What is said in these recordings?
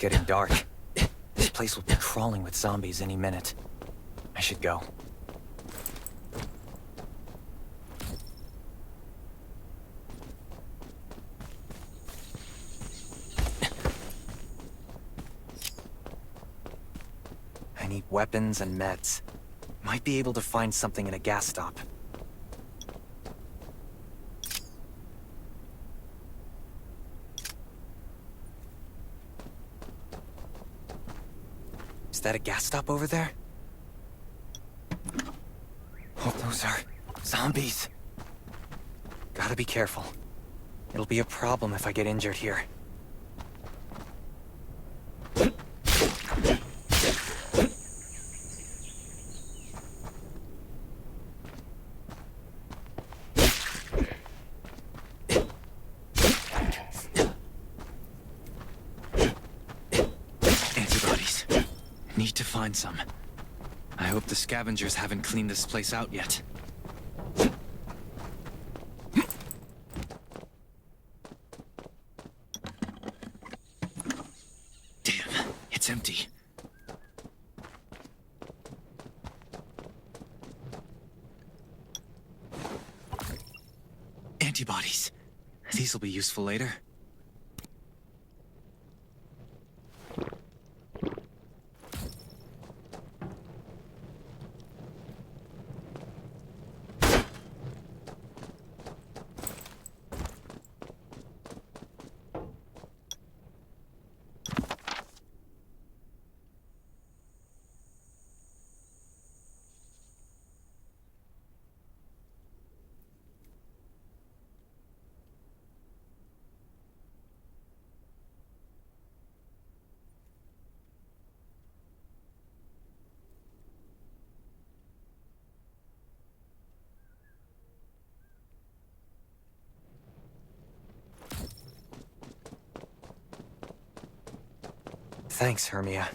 getting dark. This place will be crawling with zombies any minute. I should go. I need weapons and meds. Might be able to find something in a gas stop. Is that a gas stop over there? Oh, those are zombies. Gotta be careful. It'll be a problem if I get injured here. Antibodies. Need to find some. I hope the scavengers haven't cleaned this place out yet. Damn, it's empty. Antibodies. These will be useful later. Thanks, Hermia.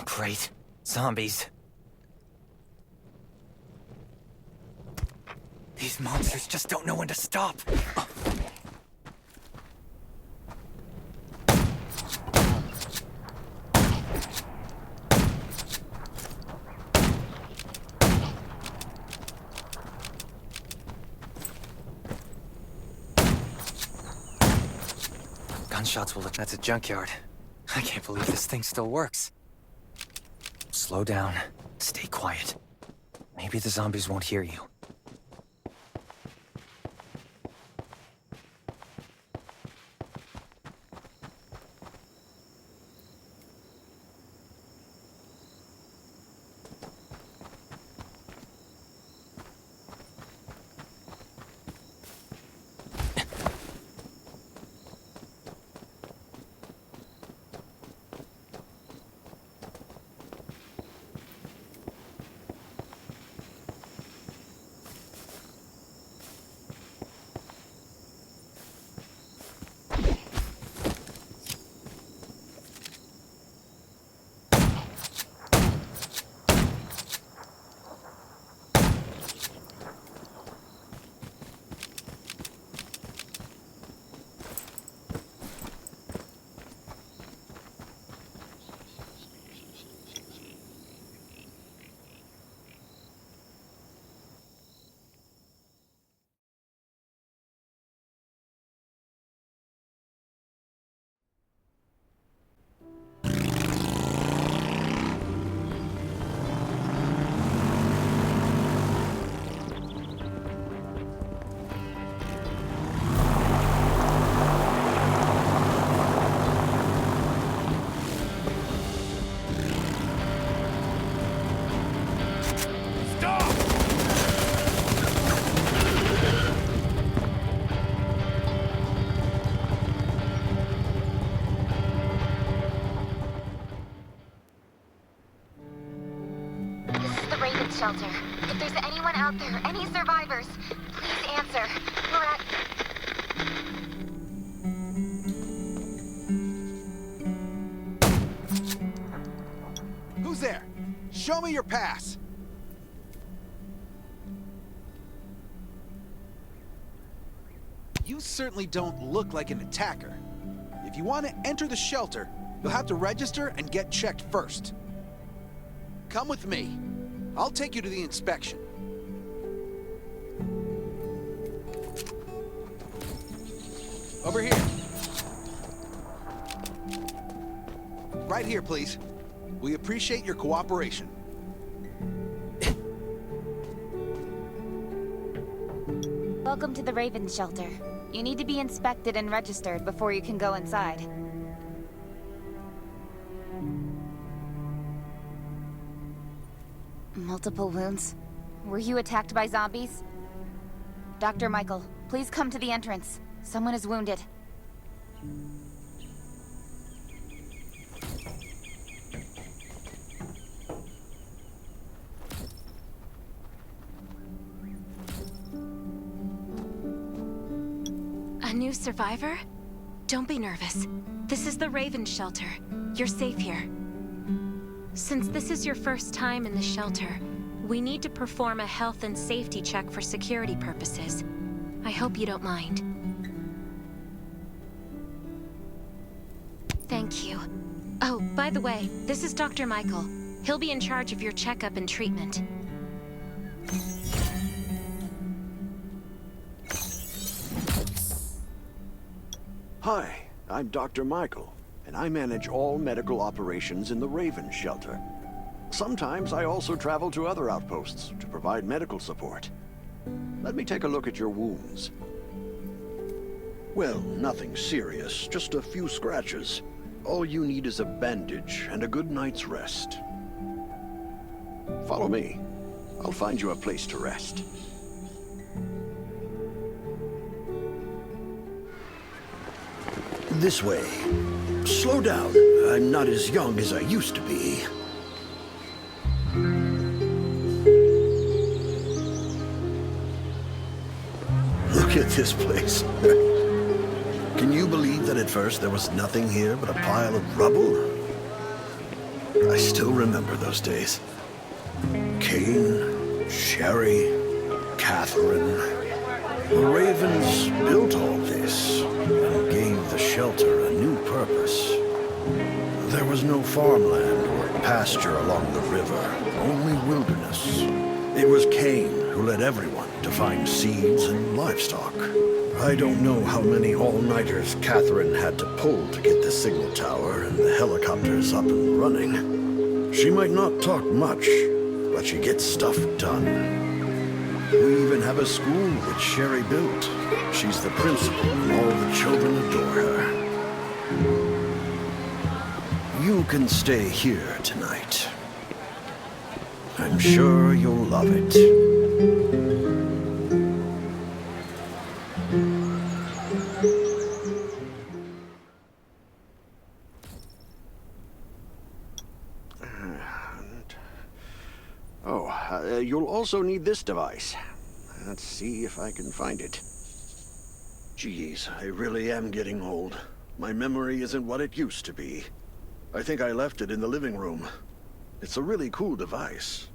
Great. Zombies. These monsters just don't know when to stop. Gunshots will look. That's a junkyard. I can't believe this thing still works. Slow down. Stay quiet. Maybe the zombies won't hear you. out there any survivors? Please answer. We're at... Who's there? Show me your pass! You certainly don't look like an attacker. If you want to enter the shelter, you'll have to register and get checked first. Come with me. I'll take you to the inspection. Over here. Right here, please. We appreciate your cooperation. Welcome to the Raven Shelter. You need to be inspected and registered before you can go inside. Multiple wounds? Were you attacked by zombies? Dr. Michael, please come to the entrance. Someone is wounded. A new survivor? Don't be nervous. This is the Raven Shelter. You're safe here. Since this is your first time in the shelter, we need to perform a health and safety check for security purposes. I hope you don't mind. Thank you. Oh, by the way, this is Dr. Michael. He'll be in charge of your checkup and treatment. Hi, I'm Dr. Michael, and I manage all medical operations in the Raven Shelter. Sometimes I also travel to other outposts to provide medical support. Let me take a look at your wounds. Well, nothing serious, just a few scratches. All you need is a bandage and a good night's rest. Follow me. I'll find you a place to rest. This way. Slow down. I'm not as young as I used to be. Look at this place. Can you believe that at first there was nothing here but a pile of rubble? I still remember those days. Kane, Sherry, Catherine. The Ravens built all this and gave the shelter a new purpose. There was no farmland or pasture along the river, only wilderness. It was Kane who led everyone to find seeds and livestock. I don't know how many all-nighters Catherine had to pull to get the signal tower and the helicopters up and running. She might not talk much, but she gets stuff done. We even have a school that Sherry built. She's the principal, and all the children adore her. You can stay here tonight. I'm sure you'll love it. You'll also need this device. Let's see if I can find it. Geez, I really am getting old. My memory isn't what it used to be. I think I left it in the living room. It's a really cool device.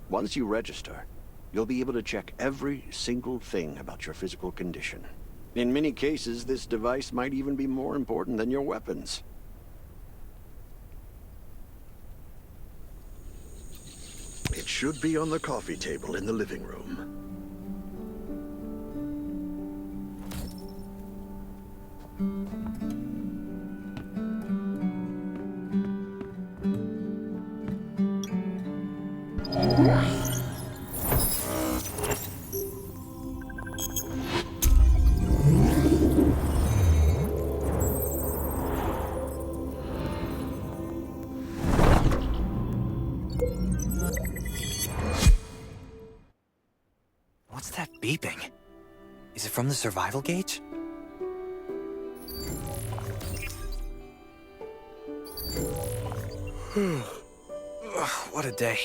Once you register, you'll be able to check every single thing about your physical condition. In many cases, this device might even be more important than your weapons. It should be on the coffee table in the living room. What's that beeping? Is it from the survival gauge? What a day.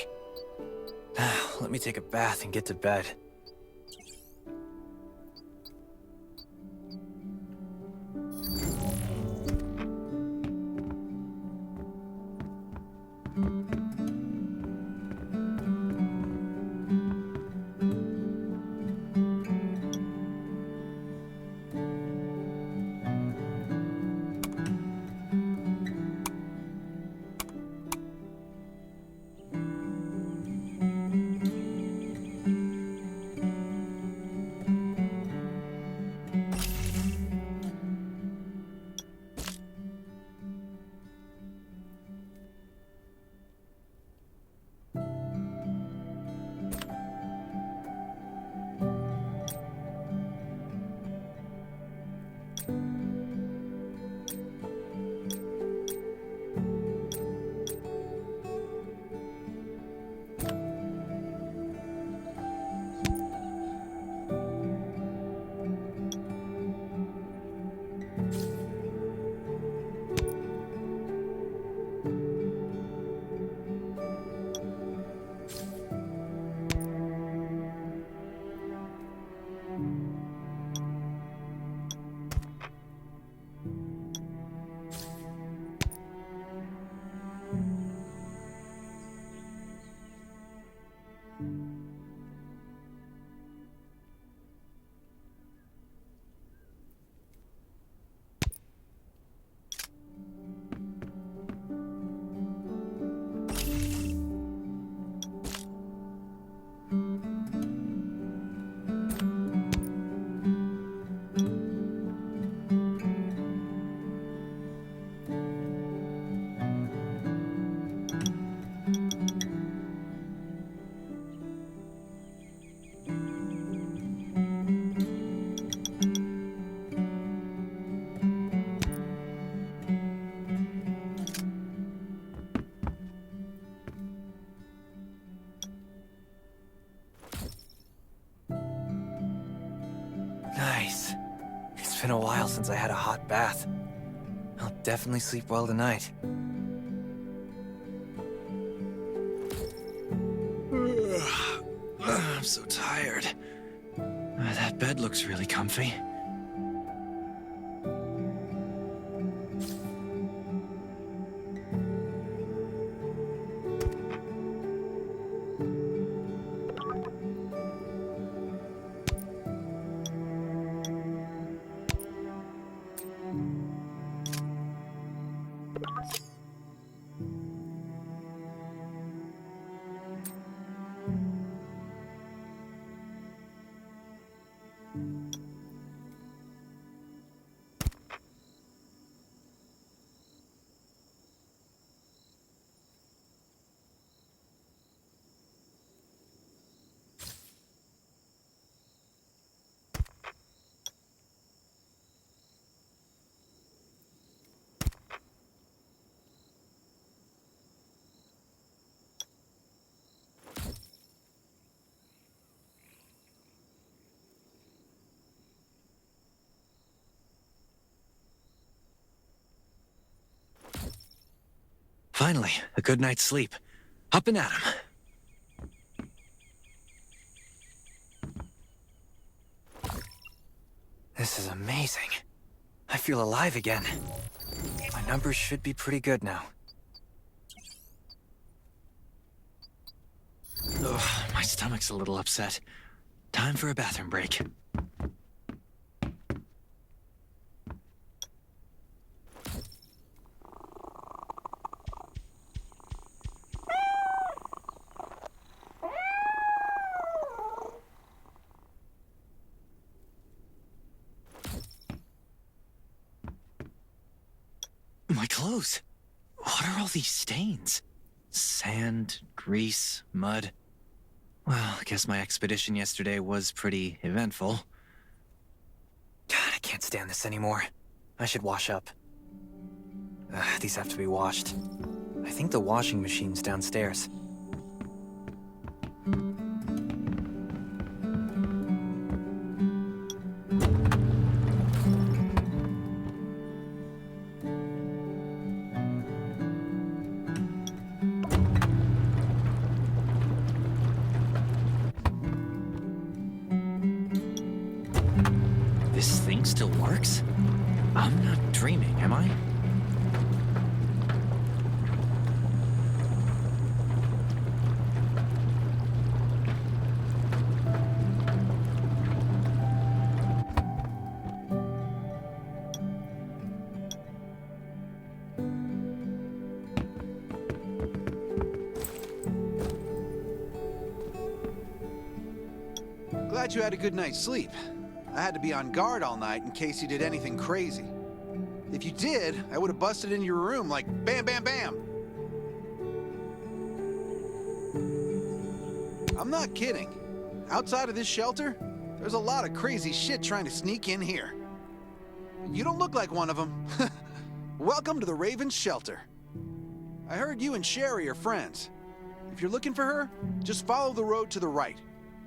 let me take a bath and get to bed. Nice. It's been a while since I had a hot bath. I'll definitely sleep well tonight. I'm so tired. That bed looks really comfy. Finally, a good night's sleep. Up and at 'em. This is amazing. I feel alive again. My numbers should be pretty good now. Ugh, my stomach's a little upset. Time for a bathroom break. My clothes. What are all these stains? Sand, grease, mud. Well, I guess my expedition yesterday was pretty eventful. God, I can't stand this anymore. I should wash up. These have to be washed. I think the washing machine's downstairs. This thing still works? I'm not dreaming, am I? Glad you had a good night's sleep. I had to be on guard all night in case you did anything crazy. If you did, I would have busted into your room like bam, bam, bam. I'm not kidding. Outside of this shelter, there's a lot of crazy shit trying to sneak in here. You don't look like one of them. Welcome to the Raven's shelter. I heard you and Sherry are friends. If you're looking for her, just follow the road to the right.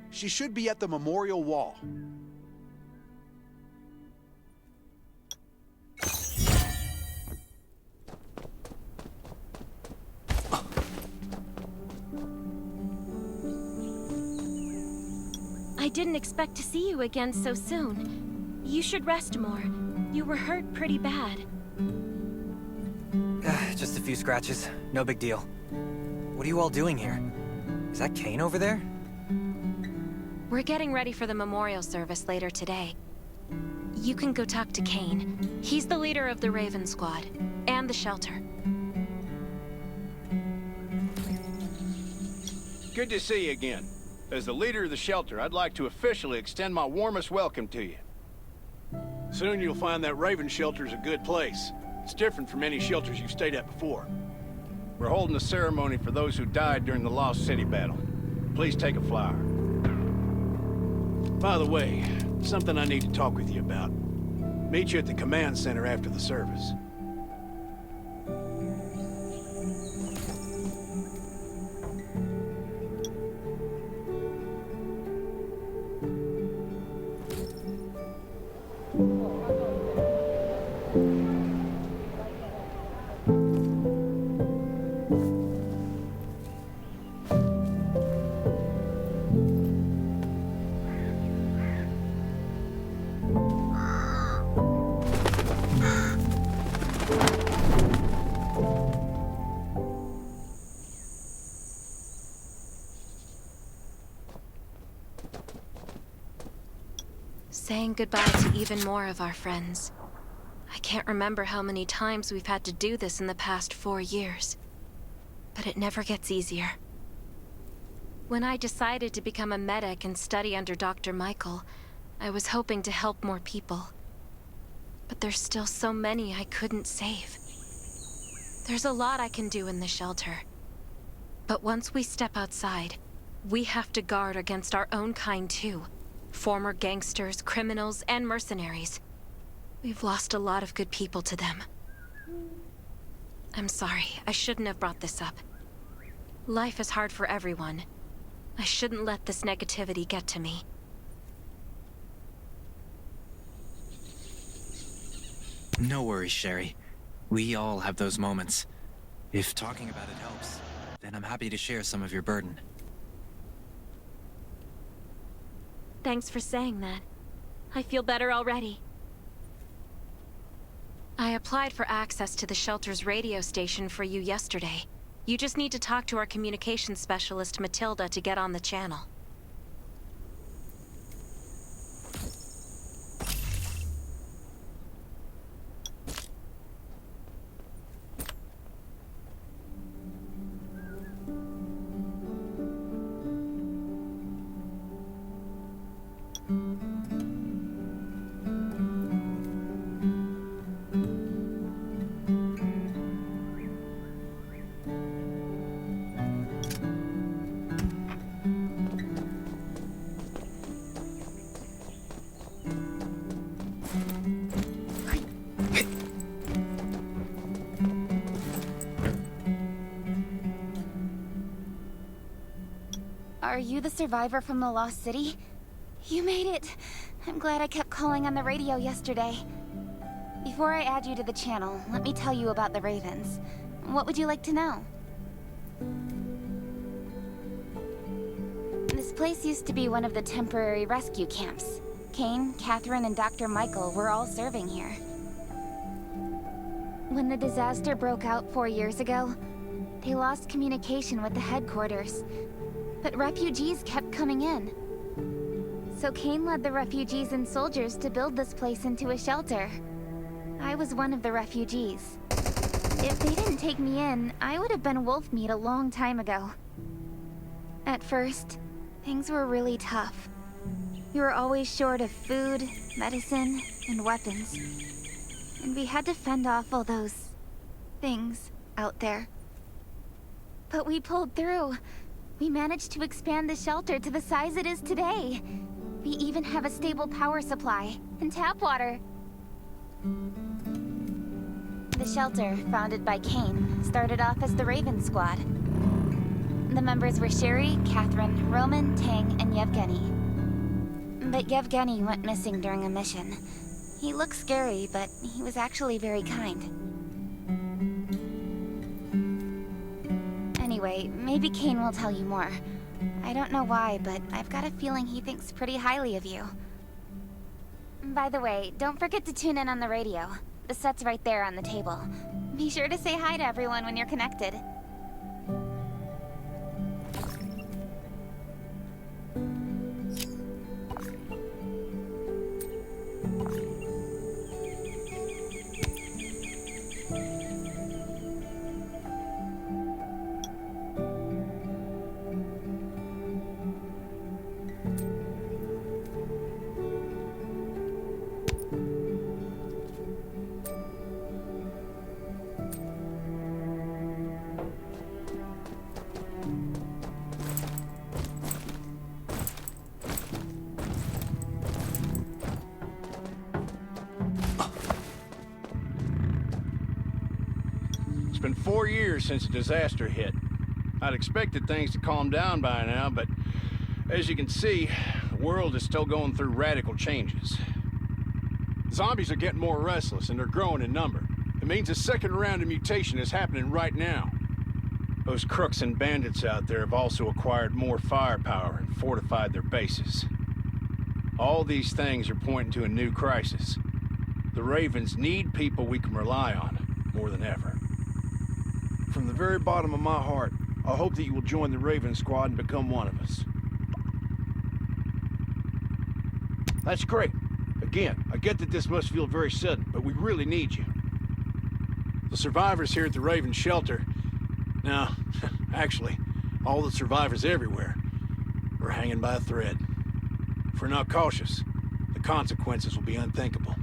She should be at the memorial wall. I didn't expect to see you again so soon. You should rest more. You were hurt pretty bad. Just a few scratches. No big deal. What are you all doing here? Is that Kane over there? We're getting ready for the memorial service later today. You can go talk to Kane. He's the leader of the Raven Squad, and the shelter. Good to see you again. As the leader of the shelter, I'd like to officially extend my warmest welcome to you. Soon you'll find that Raven shelter's a good place. It's different from any shelters you've stayed at before. We're holding a ceremony for those who died during the Lost City battle. Please take a flower. By the way, something I need to talk with you about. Meet you at the command center after the service. Saying goodbye to even more of our friends. I can't remember how many times we've had to do this in the past 4 years. But it never gets easier. When I decided to become a medic and study under Dr. Michael, I was hoping to help more people. But there's still so many I couldn't save. There's a lot I can do in the shelter. But once we step outside, we have to guard against our own kind too. Former gangsters, criminals, and mercenaries. We've lost a lot of good people to them. I'm sorry, I shouldn't have brought this up. Life is hard for everyone. I shouldn't let this negativity get to me. No worries, Sherry. We all have those moments. If talking about it helps, then I'm happy to share some of your burden. Thanks for saying that. I feel better already. I applied for access to the shelter's radio station for you yesterday. You just need to talk to our communications specialist, Matilda, to get on the channel. Are you the survivor from the Lost City? You made it. I'm glad I kept calling on the radio yesterday. Before I add you to the channel, let me tell you about the Ravens. What would you like to know? This place used to be one of the temporary rescue camps. Kane, Catherine, and Dr. Michael were all serving here. When the disaster broke out 4 years ago, they lost communication with the headquarters. But refugees kept coming in. So Kane led the refugees and soldiers to build this place into a shelter. I was one of the refugees. If they didn't take me in, I would have been wolf meat a long time ago. At first, things were really tough. We were always short of food, medicine, and weapons. And we had to fend off all those things out there. But we pulled through. We managed to expand the shelter to the size it is today. We even have a stable power supply and tap water. The shelter, founded by Kane, started off as the Raven Squad. The members were Sherry, Catherine, Roman, Tang, and Yevgeny. But Yevgeny went missing during a mission. He looked scary, but he was actually very kind. Anyway, maybe Kane will tell you more. I don't know why, but I've got a feeling he thinks pretty highly of you. By the way, don't forget to tune in on the radio. The set's right there on the table. Be sure to say hi to everyone when you're connected. It's been 4 years since the disaster hit. I'd expected things to calm down by now, but as you can see, the world is still going through radical changes. Zombies are getting more restless and they're growing in number. It means a second round of mutation is happening right now. Those crooks and bandits out there have also acquired more firepower and fortified their bases. All these things are pointing to a new crisis. The Ravens need people we can rely on, more than ever. From the very bottom of my heart, I hope that you will join the Raven Squad and become one of us. That's great. Again, I get that this must feel very sudden, but we really need you. The survivors here at the Raven Shelter... No, actually, all the survivors everywhere are hanging by a thread. If we're not cautious, the consequences will be unthinkable.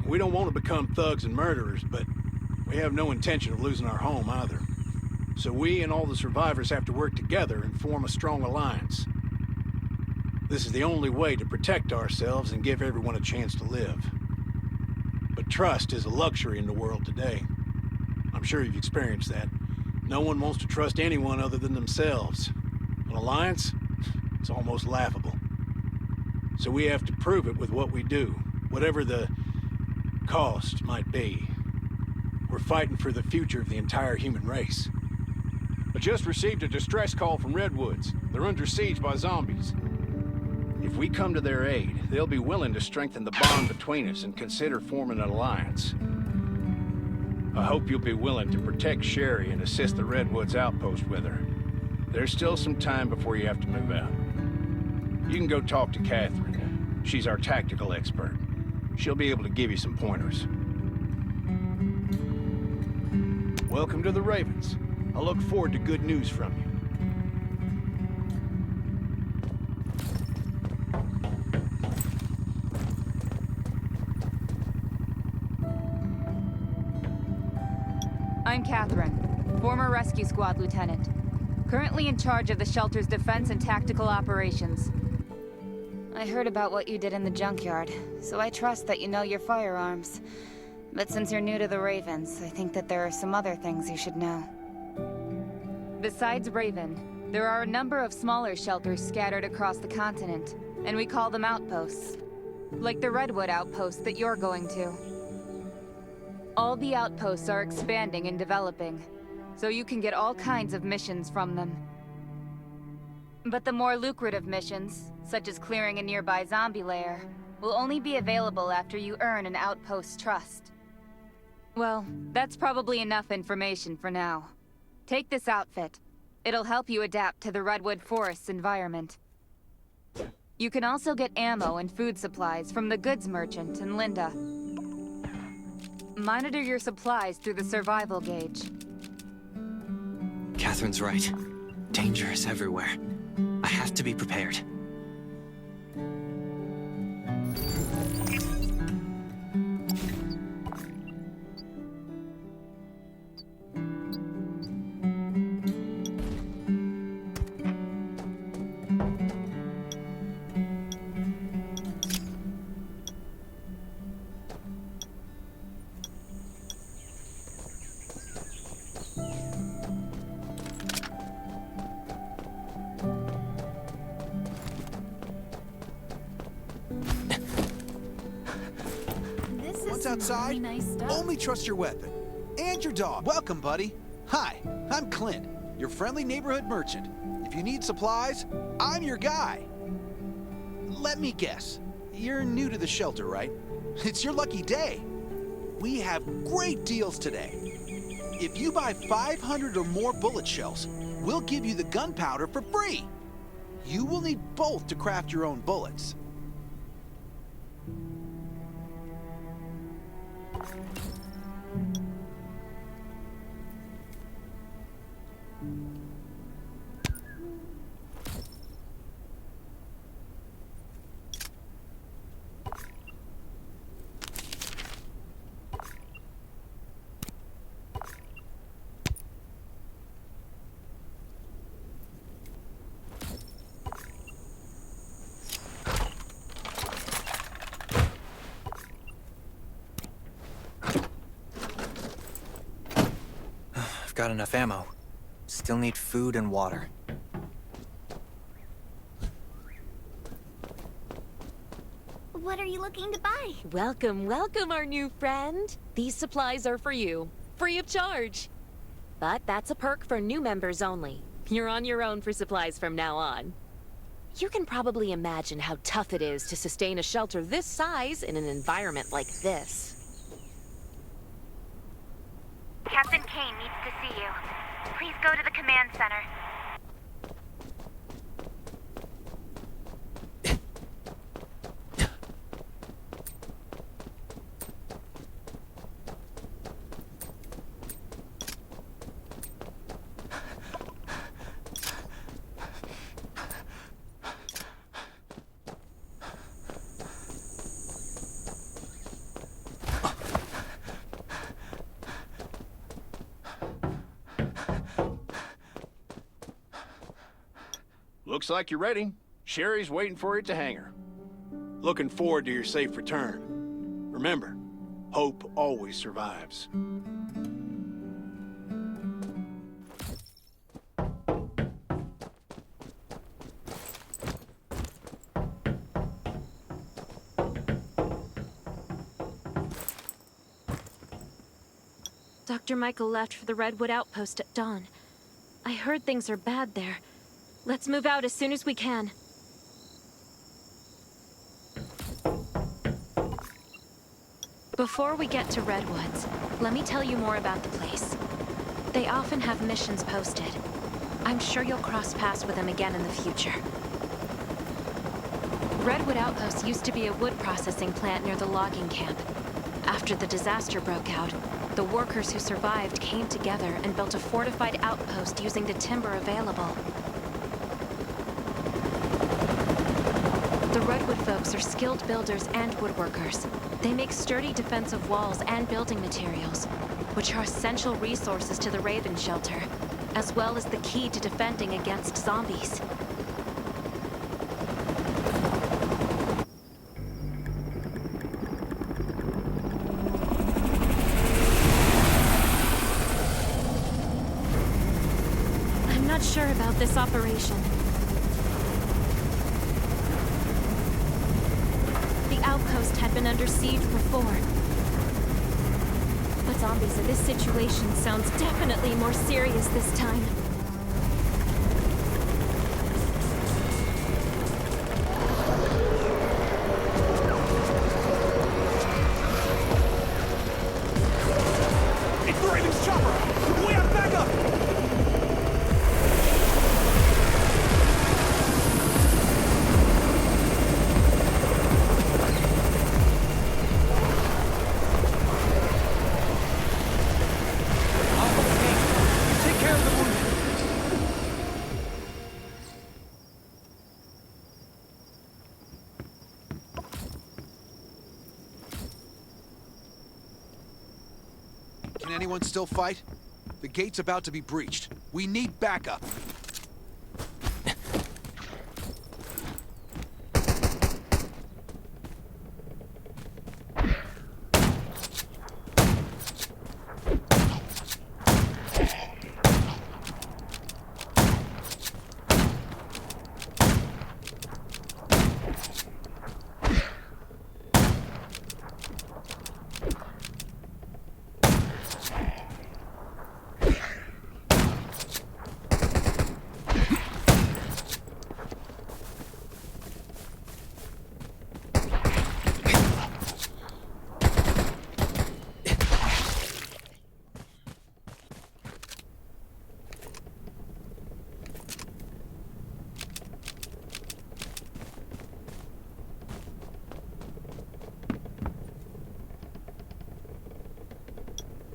We don't want to become thugs and murderers, but we have no intention of losing our home either. So we and all the survivors have to work together and form a strong alliance. This is the only way to protect ourselves and give everyone a chance to live. But trust is a luxury in the world today. I'm sure you've experienced that. No one wants to trust anyone other than themselves. An alliance? It's almost laughable. So we have to prove it with what we do, whatever the cost might be. We're fighting for the future of the entire human race. I just received a distress call from Redwoods. They're under siege by zombies. If we come to their aid, they'll be willing to strengthen the bond between us and consider forming an alliance. I hope you'll be willing to protect Sherry and assist the Redwoods outpost with her. There's still some time before you have to move out. You can go talk to Catherine. She's our tactical expert. She'll be able to give you some pointers. Welcome to the Ravens. I look forward to good news from you. I'm Catherine, former rescue squad lieutenant. Currently in charge of the shelter's defense and tactical operations. I heard about what you did in the junkyard, so I trust that you know your firearms. But since you're new to the Ravens, I think that there are some other things you should know. Besides Raven, there are a number of smaller shelters scattered across the continent, and we call them outposts. Like the Redwood outpost that you're going to. All the outposts are expanding and developing, so you can get all kinds of missions from them. But the more lucrative missions, such as clearing a nearby zombie lair, will only be available after you earn an outpost's trust. Well, that's probably enough information for now. Take this outfit. It'll help you adapt to the Redwood Forest's environment. You can also get ammo and food supplies from the goods merchant in Linda. Monitor your supplies through the survival gauge. Catherine's right. Danger is everywhere. I have to be prepared. Outside, really nice stuff. only trust your weapon. And your dog. Welcome, buddy. Hi, I'm Clint, your friendly neighborhood merchant. If you need supplies, I'm your guy. Let me guess. You're new to the shelter, right? It's your lucky day. We have great deals today. If you buy 500 or more bullet shells, we'll give you the gunpowder for free. You will need both to craft your own bullets. Got enough ammo. Still need food and water. What are you looking to buy? Welcome, welcome, our new friend. These supplies are for you, free of charge. But that's a perk for new members only. You're on your own for supplies from now on. You can probably imagine how tough it is to sustain a shelter this size in an environment like this. Captain Kane needs to see you. Please go to the command center. Looks like you're ready. Sherry's waiting for you at the hangar. Looking forward to your safe return. Remember, hope always survives. Dr. Michael left for the Redwood Outpost at dawn. I heard things are bad there. Let's move out as soon as we can. Before we get to Redwoods, let me tell you more about the place. They often have missions posted. I'm sure you'll cross paths with them again in the future. Redwood Outpost used to be a wood processing plant near the logging camp. After the disaster broke out, the workers who survived came together and built a fortified outpost using the timber available. The Redwood folks are skilled builders and woodworkers. They make sturdy defensive walls and building materials, which are essential resources to the Raven shelter, as well as the key to defending against zombies. I'm not sure about this operation. Outpost had been under siege before. But zombies in this situation sounds definitely more serious this time. anyone still fight? The gate's about to be breached. We need backup.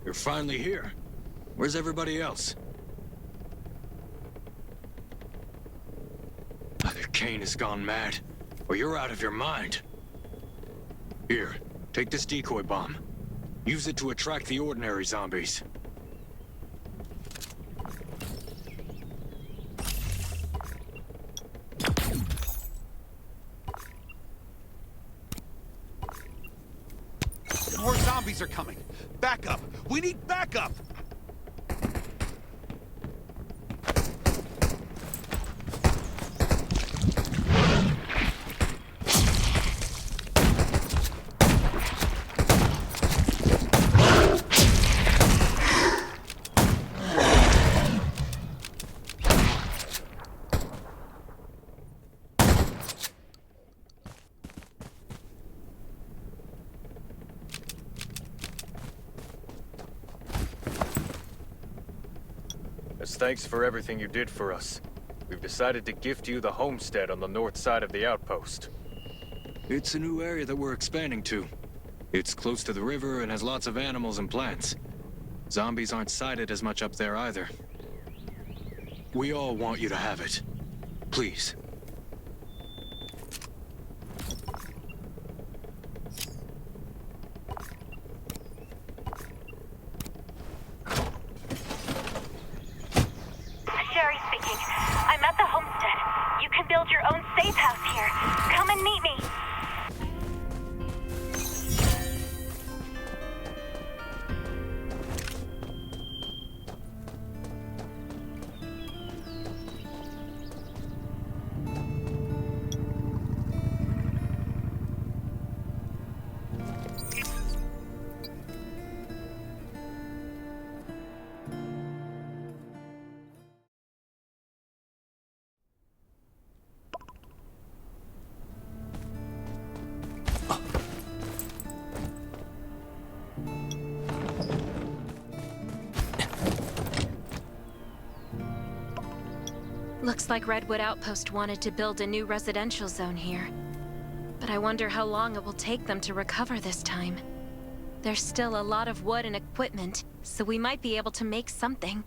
You're finally here. Where's everybody else? Either Kane has gone mad, or you're out of your mind. Here, take this decoy bomb. Use it to attract the ordinary zombies. More zombies are coming. Backup! We need backup! As thanks for everything you did for us, we've decided to gift you the homestead on the north side of the outpost. It's a new area that we're expanding to. It's close to the river and has lots of animals and plants. Zombies aren't sighted as much up there either. We all want you to have it. Please. Sherry speaking. I'm at the homestead. You can build your own safe house here. Come and meet me. Looks like Redwood Outpost wanted to build a new residential zone here. But I wonder how long it will take them to recover this time. There's still a lot of wood and equipment, so we might be able to make something.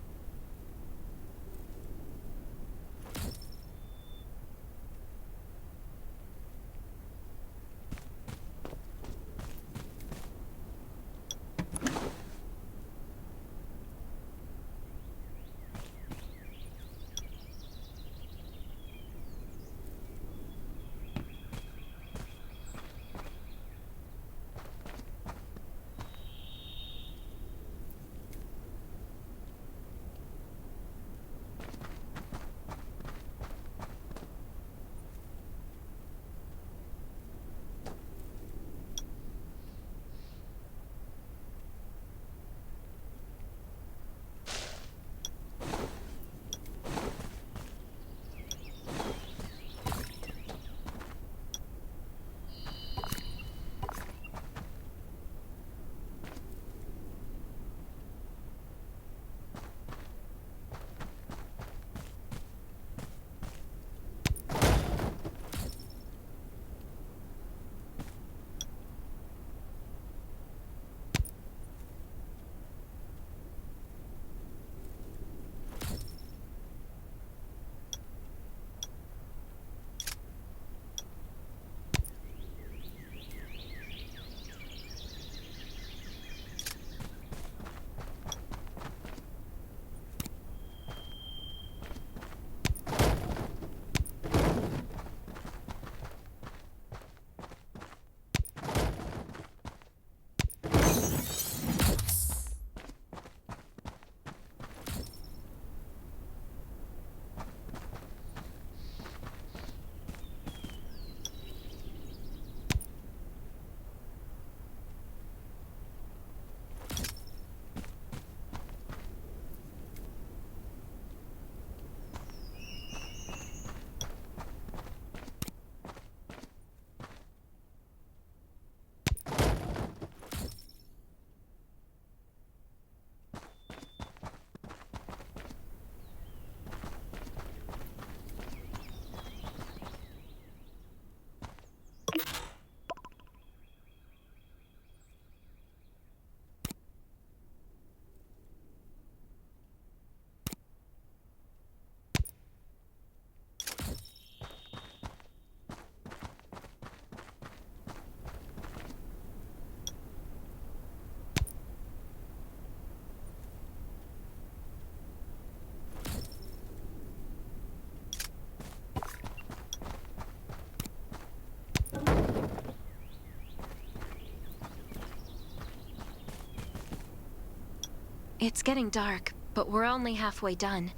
It's getting dark, but we're only halfway done.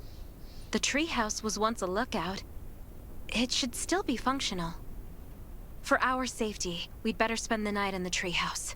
The treehouse was once a lookout. It should still be functional. For our safety, we'd better spend the night in the treehouse.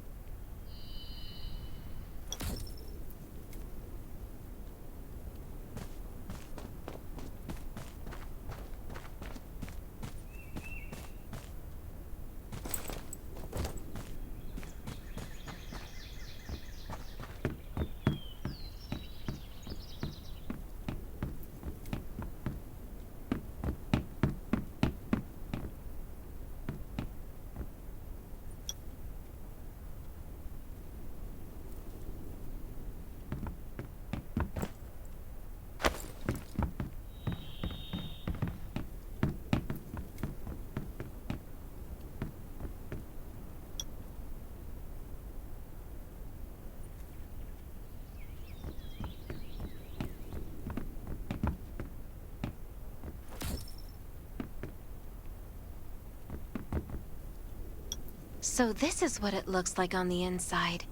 So this is what it looks like on the inside.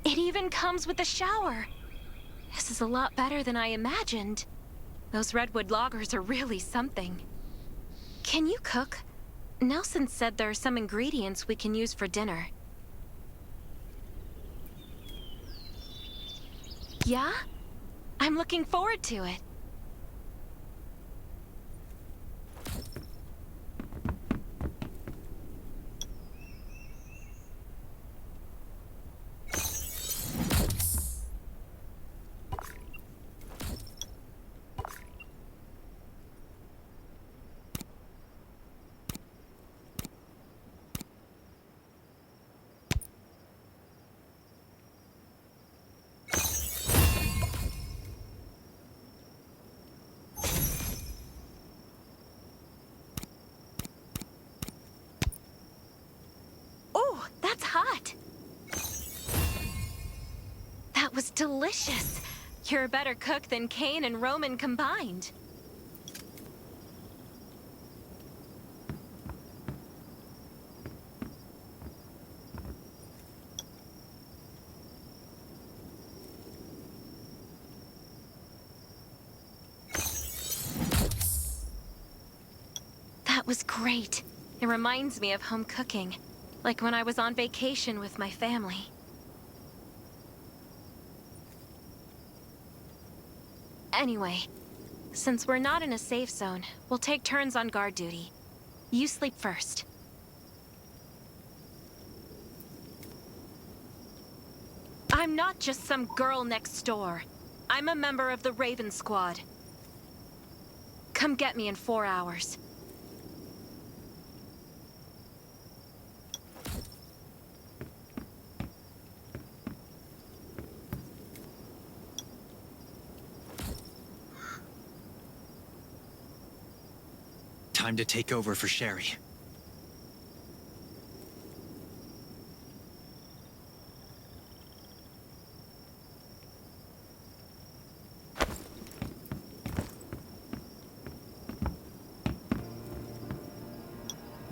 It even comes with a shower! This is a lot better than I imagined. Those redwood loggers are really something. Can you cook? Nelson said there are some ingredients we can use for dinner. Yeah? I'm looking forward to it. That's hot. That was delicious. You're a better cook than Cain and Roman combined. That was great. It reminds me of home cooking. Like when I was on vacation with my family. Anyway, since we're not in a safe zone, we'll take turns on guard duty. You sleep first. I'm not just some girl next door. I'm a member of the Raven Squad. Come get me in 4 hours. Time to take over for Sherry.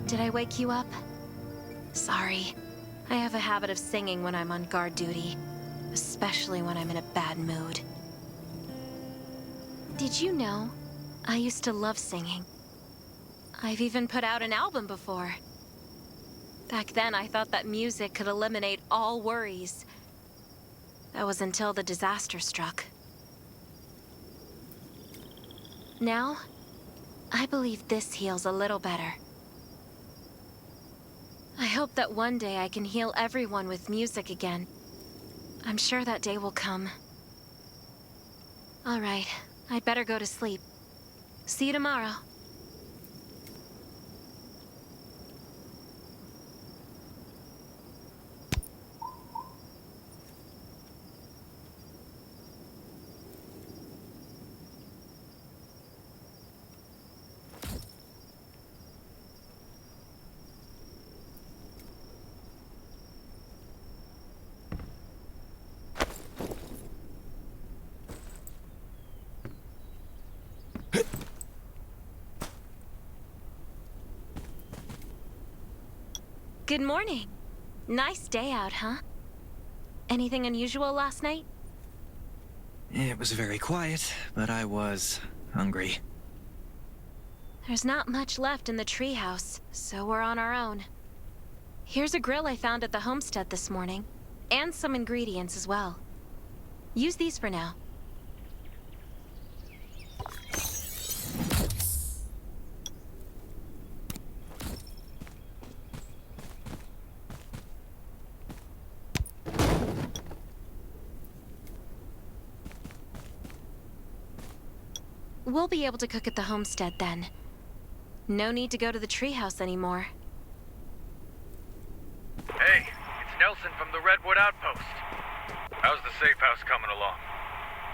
Did I wake you up? Sorry. I have a habit of singing when I'm on guard duty, especially when I'm in a bad mood. Did you know? I used to love singing. I've even put out an album before. Back then, I thought that music could eliminate all worries. That was until the disaster struck. Now, I believe this heals a little better. I hope that one day I can heal everyone with music again. I'm sure that day will come. All right, I'd better go to sleep. See you tomorrow. Good morning. Nice day out, huh? Anything unusual last night? It was very quiet, but I was hungry. There's not much left in the treehouse, so we're on our own. Here's a grill I found at the homestead this morning, and some ingredients as well. Use these for now. We'll be able to cook at the homestead then. No need to go to the treehouse anymore. Hey, it's Nelson from the Redwood Outpost. How's the safe house coming along?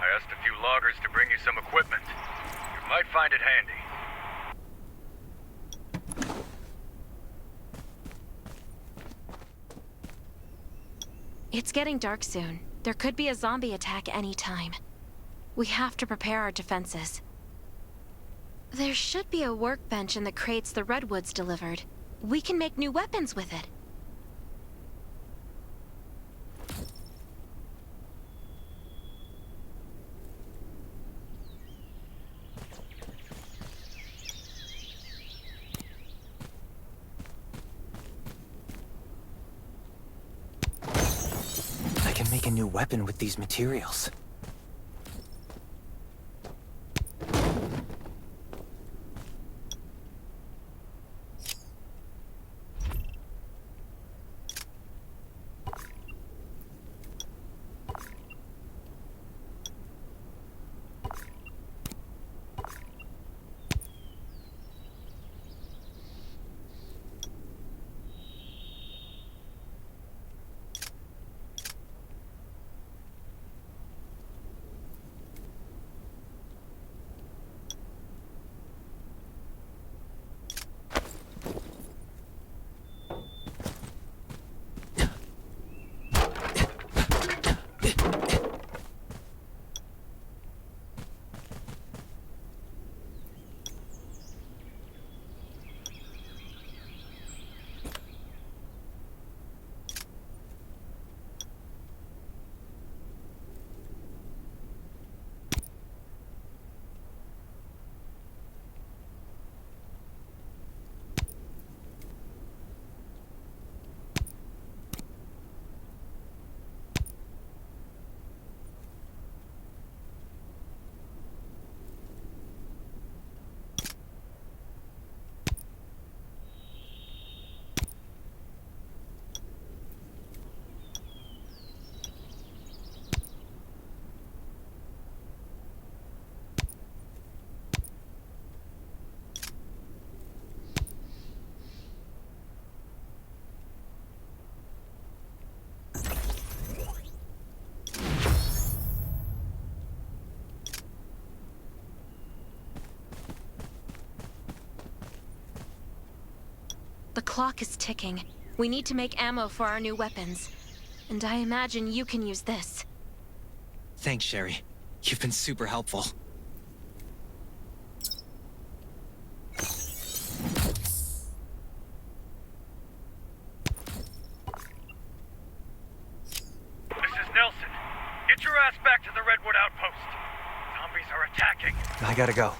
I asked a few loggers to bring you some equipment. You might find it handy. It's getting dark soon. There could be a zombie attack any time. We have to prepare our defenses. There should be a workbench in the crates the Redwoods delivered. We can make new weapons with it. I can make a new weapon with these materials. The clock is ticking. We need to make ammo for our new weapons. And I imagine you can use this. Thanks, Sherry. You've been super helpful. This is Nelson. Get your ass back to the Redwood Outpost. Zombies are attacking. I gotta go.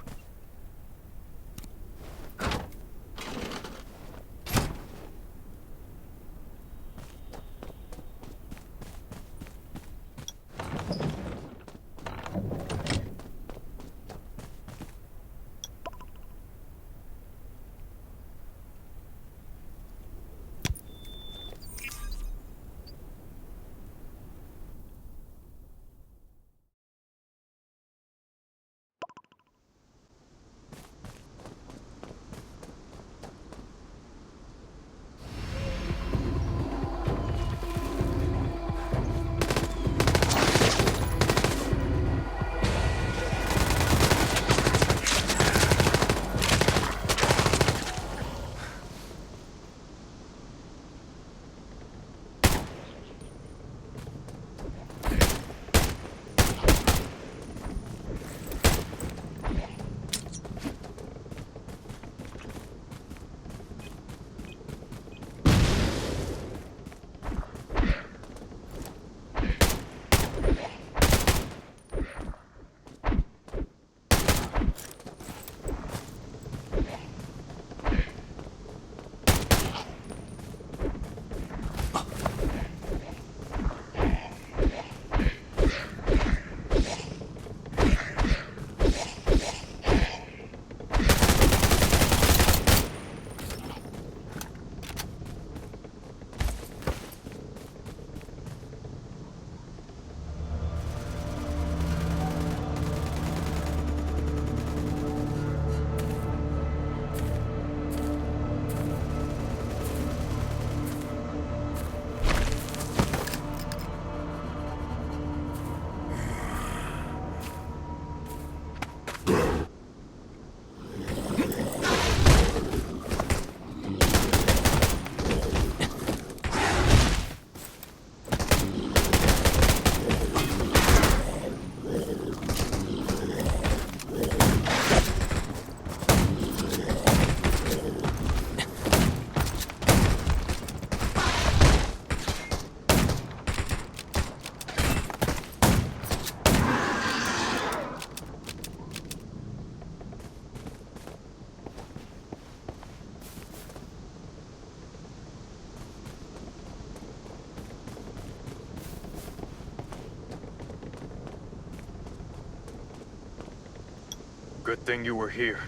Good thing you were here.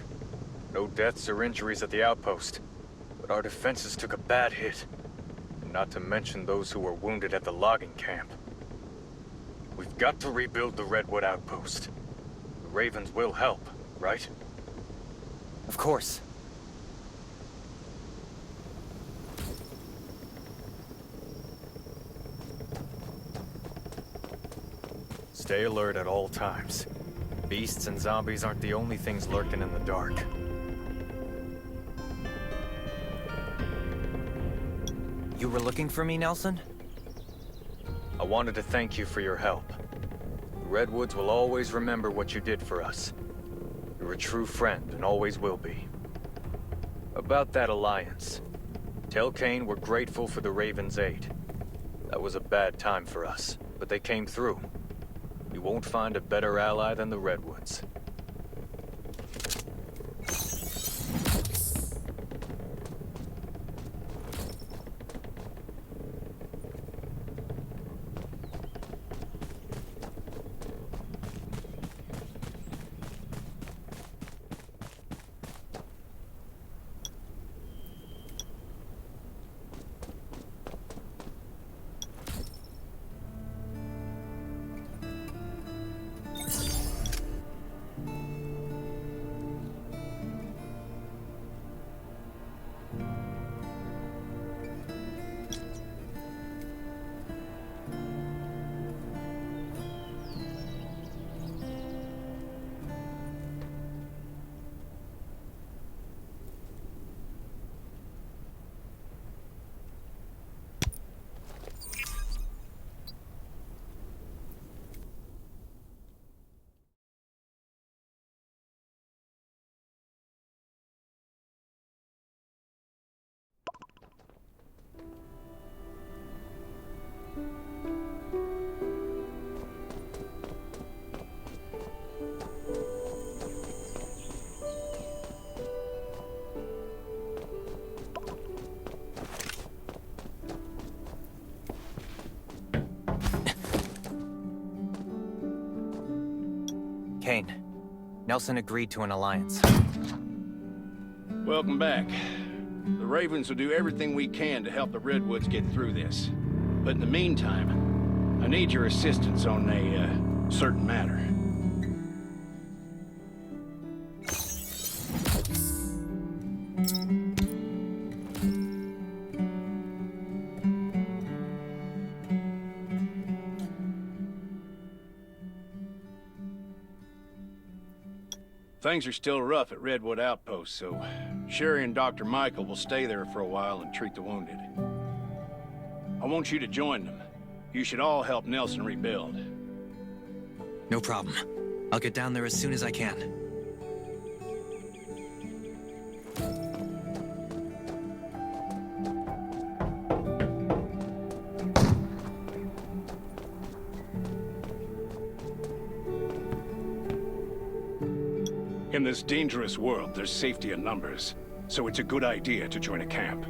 No deaths or injuries at the outpost. But our defenses took a bad hit. Not to mention those who were wounded at the logging camp. We've got to rebuild the Redwood outpost. The Ravens will help, right? Of course. Stay alert at all times. Beasts and zombies aren't the only things lurking in the dark. You were looking for me, Nelson? I wanted to thank you for your help. The Redwoods will always remember what you did for us. You're a true friend and always will be. About that alliance. Tell Kane we're grateful for the Ravens' aid. That was a bad time for us, but they came through. You won't find a better ally than the Redwoods. Kane, Nelson agreed to an alliance. Welcome back. The Ravens will do everything we can to help the Redwoods get through this. But in the meantime, I need your assistance on a certain matter. Things are still rough at Redwood Outpost, so Sherry and Dr. Michael will stay there for a while and treat the wounded. I want you to join them. You should all help Nelson rebuild. No problem. I'll get down there as soon as I can. In this dangerous world, there's safety in numbers, so it's a good idea to join a camp.